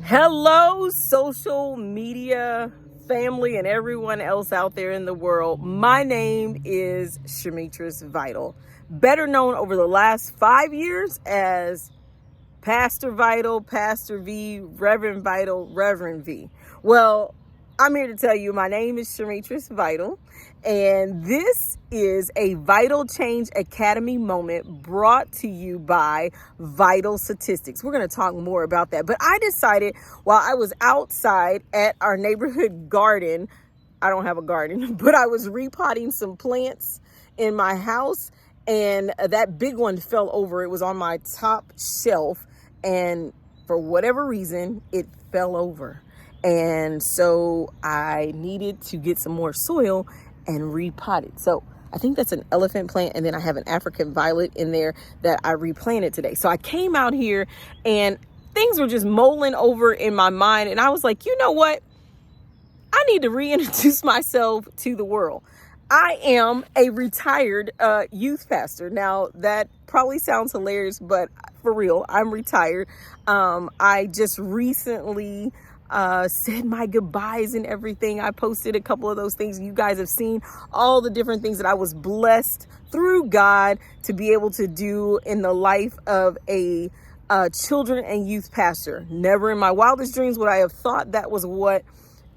Hello, social media family and everyone else out there in the world. My name is Shemetris Vital, better known over the last 5 years as Pastor Vital, Pastor V, Reverend Vital, Reverend V. Well, I'm here to tell you my name is Shemetris Vital, and this is a Vital Change Academy moment brought to you by Vital Statistics. We're going to talk more about that. But I decided while I was outside at our neighborhood garden, I don't have a garden, but I was repotting some plants in my house, and that big one fell over. It was on my top shelf, and for whatever reason, it fell over. And so I needed to get some more soil and repot it. So I think that's an elephant plant. And then I have an African violet in there that I replanted today. So I came out here and things were just mulling over in my mind. And I was like, you know what? I need to reintroduce myself to the world. I am a retired youth pastor. Now, that probably sounds hilarious, but for real, I'm retired. I just recently said my goodbyes and everything. I posted a couple of those things. You guys have seen all the different things that I was blessed through God to be able to do in the life of a children and youth pastor. Never in my wildest dreams would I have thought that was what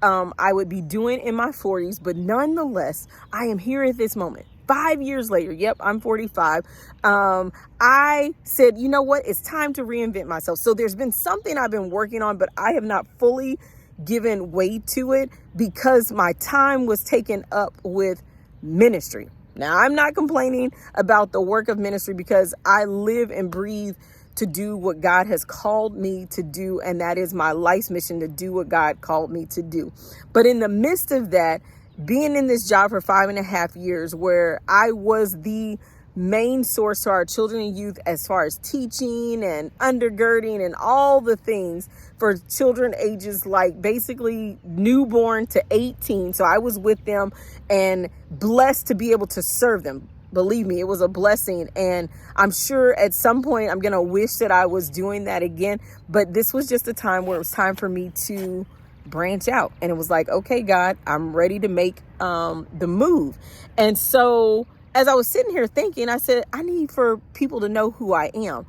I would be doing in my 40s, but nonetheless, I am here at this moment. 5 years later, yep, I'm 45. I said, you know what? It's time to reinvent myself. So there's been something I've been working on, but I have not fully given way to it because my time was taken up with ministry. Now, I'm not complaining about the work of ministry because I live and breathe to do what God has called me to do. And that is my life's mission, to do what God called me to do. But in the midst of that, being in this job for 5.5 years where I was the main source to our children and youth as far as teaching and undergirding and all the things for children ages like basically newborn to 18. So I was with them and blessed to be able to serve them. Believe me, it was a blessing. And I'm sure at some point I'm going to wish that I was doing that again. But this was just a time where it was time for me to branch out. And it was like, okay, God, I'm ready to make the move. And so as I was sitting here thinking, I said, I need for people to know who I am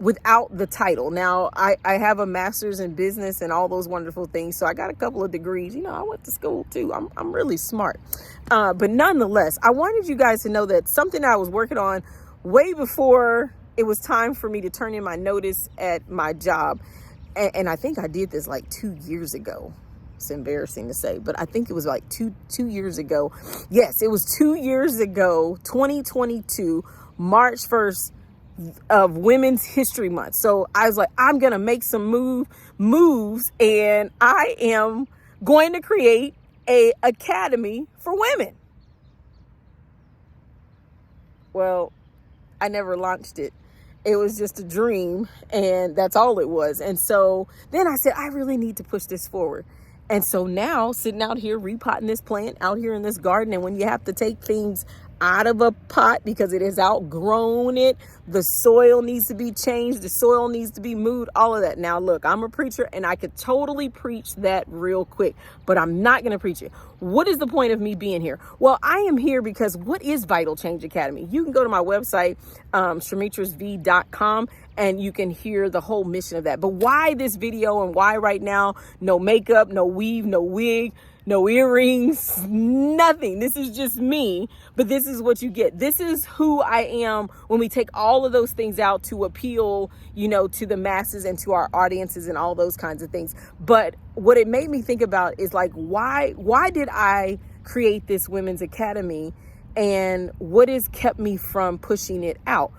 without the title. Now, I have a master's in business and all those wonderful things. So I got a couple of degrees. You know, I went to school too. I'm really smart. But nonetheless, I wanted you guys to know that something I was working on way before it was time for me to turn in my notice at my job. And I think I did this like 2 years ago. It's embarrassing to say, but I think it was like two years ago. Yes, it was 2 years ago, 2022, March 1st of Women's History Month. So I was like, I'm going to make some moves and I am going to create a academy for women. Well, I never launched it. It was just a dream, and that's all it was. And so then I said, I really need to push this forward. And so now sitting out here, repotting this plant out here in this garden. And when you have to take things out of a pot because it has outgrown it, the soil needs to be changed. The soil needs to be moved, all of that. Now, look, I'm a preacher and I could totally preach that real quick, but I'm not going to preach it. What is the point of me being here? Well, I am here because what is Vital Change Academy? You can go to my website, shemetrisv.com, and you can hear the whole mission of that. But why this video and why right now? No makeup, no weave, no wig, no earrings, nothing. This is just me, but this is what you get. This is who I am when we take all of those things out to appeal, you know, to the masses and to our audiences and all those kinds of things. But what it made me think about is like, why did I create this women's academy and what has kept me from pushing it out?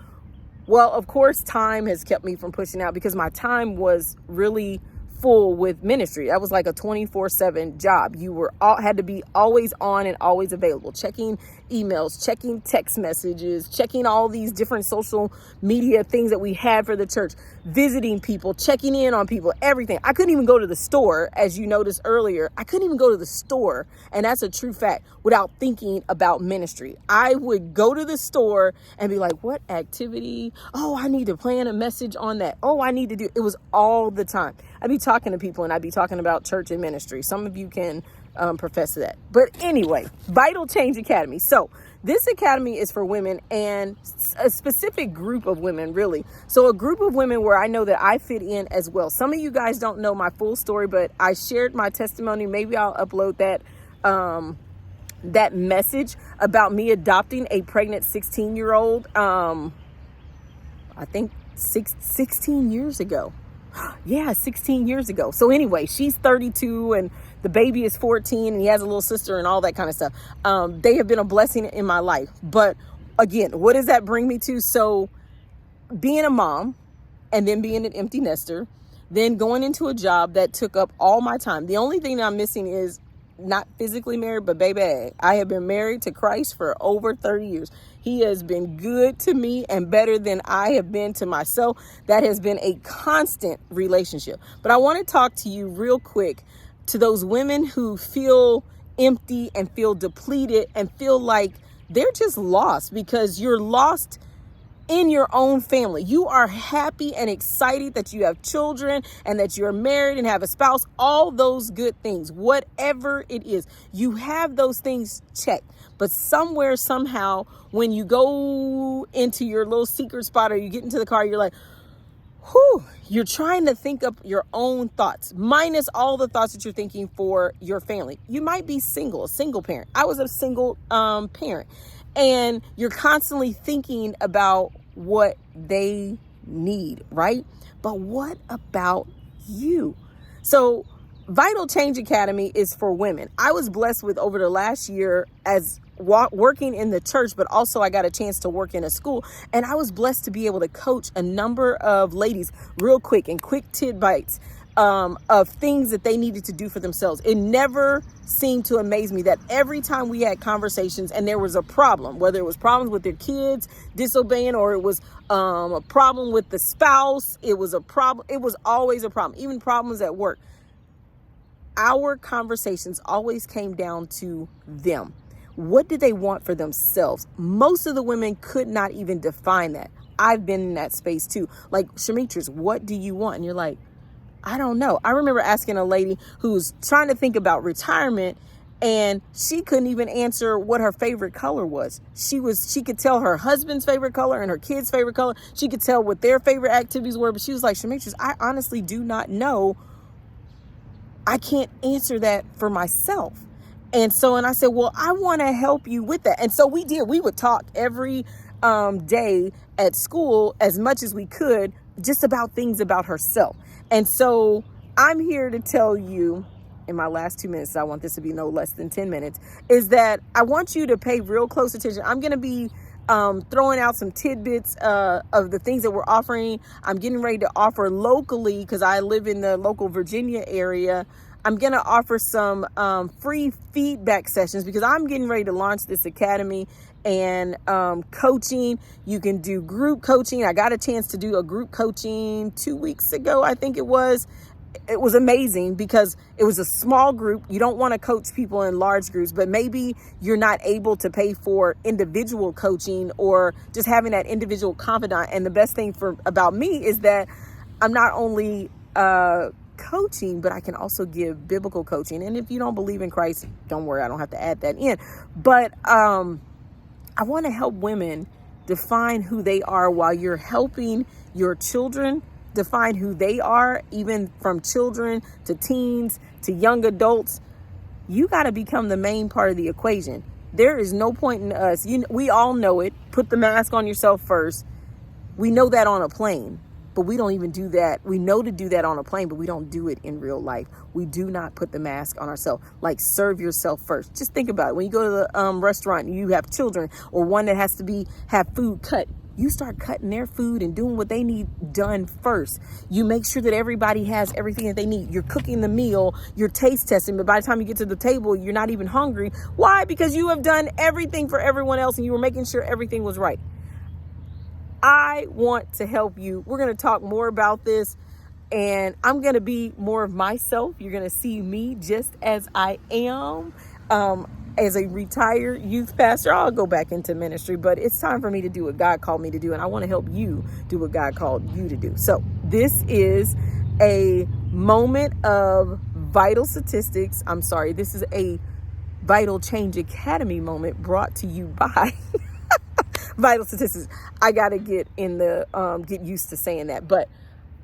Well, of course, time has kept me from pushing out because my time was really full with ministry. That was like a 24/7 job. You had to be always on and always available, checking emails, checking text messages, checking all these different social media things that we had for the church, visiting people, checking in on people, everything. I couldn't even go to the store, as you noticed earlier. I couldn't even go to the store, and that's a true fact, without thinking about ministry. I would go to the store and be like, what activity? Oh, I need to plan a message on that. Oh, I need to do. It was all the time. I be talking to people and I be talking about church and ministry. Some of you can profess to that. But anyway, Vital Change Academy. So this academy is for women and a specific group of women, really. So a group of women where I know that I fit in as well. Some of you guys don't know my full story, but I shared my testimony. Maybe I'll upload that that message about me adopting a pregnant 16-year-old. I think 16 years ago. Yeah, 16 years ago. So anyway, she's 32 and the baby is 14 and he has a little sister and all that kind of stuff. They have been a blessing in my life. But again, what does that bring me to? So being a mom and then being an empty nester, then going into a job that took up all my time. The only thing that I'm missing is not physically married, but baby, I have been married to Christ for over 30 years. He has been good to me and better than I have been to myself. That has been a constant relationship. But I want to talk to you real quick to those women who feel empty and feel depleted and feel like they're just lost because you're lost in your own family. You are happy and excited that you have children and that you're married and have a spouse, all those good things, whatever it is, you have those things checked. But somewhere, somehow, when you go into your little secret spot or you get into the car, you're like, whew, you're trying to think up your own thoughts, minus all the thoughts that you're thinking for your family. You might be single, a single parent. I was a single parent. And you're constantly thinking about what they need, right? But what about you? So Vital Change Academy is for women. I was blessed with over the last year as working in the church, but also I got a chance to work in a school. And I was blessed to be able to coach a number of ladies real quick in quick tidbits of things that they needed to do for themselves. It never seemed to amaze me that every time we had conversations and there was a problem, whether it was problems with their kids disobeying or it was a problem with the spouse, it was a problem. It was always a problem, even problems at work. Our conversations always came down to them. What did they want for themselves? Most of the women could not even define that. I've been in that space too. Like, Shemetris, what do you want? And you're like, I don't know. I remember asking a lady who was trying to think about retirement and she couldn't even answer what her favorite color was. She could tell her husband's favorite color and her kids' favorite color. She could tell what their favorite activities were, but she was like, Shemetris, I honestly do not know. I can't answer that for myself. And I said, well, I want to help you with that. And so we did. We would talk every day at school as much as we could, just about things about herself. And so I'm here to tell you in my last 2 minutes, I want this to be no less than 10 minutes, is that I want you to pay real close attention. I'm going to be throwing out some tidbits of the things that we're offering. I'm getting ready to offer locally because I live in the local Virginia area. I'm going to offer some free feedback sessions because I'm getting ready to launch this academy and coaching. You can do group coaching. I got a chance to do a group coaching 2 weeks ago, I think it was. It was amazing because it was a small group. You don't want to coach people in large groups, but maybe you're not able to pay for individual coaching or just having that individual confidant. And the best thing about me is that I'm not only coaching, but I can also give biblical coaching. And if you don't believe in Christ, don't worry, I don't have to add that in. But I want to help women define who they are while you're helping your children define who they are, even from children to teens to young adults. You got to become the main part of the equation. There is no point in us. We all know it. Put the mask on yourself first. We know that on a plane, but we don't even do that. We know to do that on a plane, but we don't do it in real life. We do not put the mask on ourselves. Like, serve yourself first. Just think about it. When you go to the restaurant and you have children or one that has to have food cut, you start cutting their food and doing what they need done first. You make sure that everybody has everything that they need. You're cooking the meal, you're taste testing, but by the time you get to the table, you're not even hungry. Why? Because you have done everything for everyone else and you were making sure everything was right. I want to help you. We're going to talk more about this and I'm going to be more of myself. You're going to see me just as I am. As a retired youth pastor, I'll go back into ministry, but it's time for me to do what God called me to do. And I want to help you do what God called you to do. So this is a moment of vital statistics. I'm sorry, this is a Vital Change Academy moment brought to you by Vital Statistics. I gotta get used to saying that, but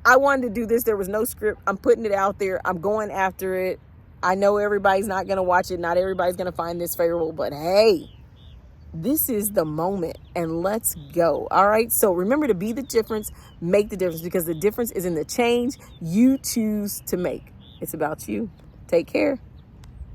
I wanted to do this. There was no script. I'm putting it out there. I'm going after it. I know everybody's not gonna watch it. Not everybody's gonna find this favorable, but hey, this is the moment, and let's go. All right. So remember to be the difference, make the difference, because the difference is in the change you choose to make. It's about you. Take care.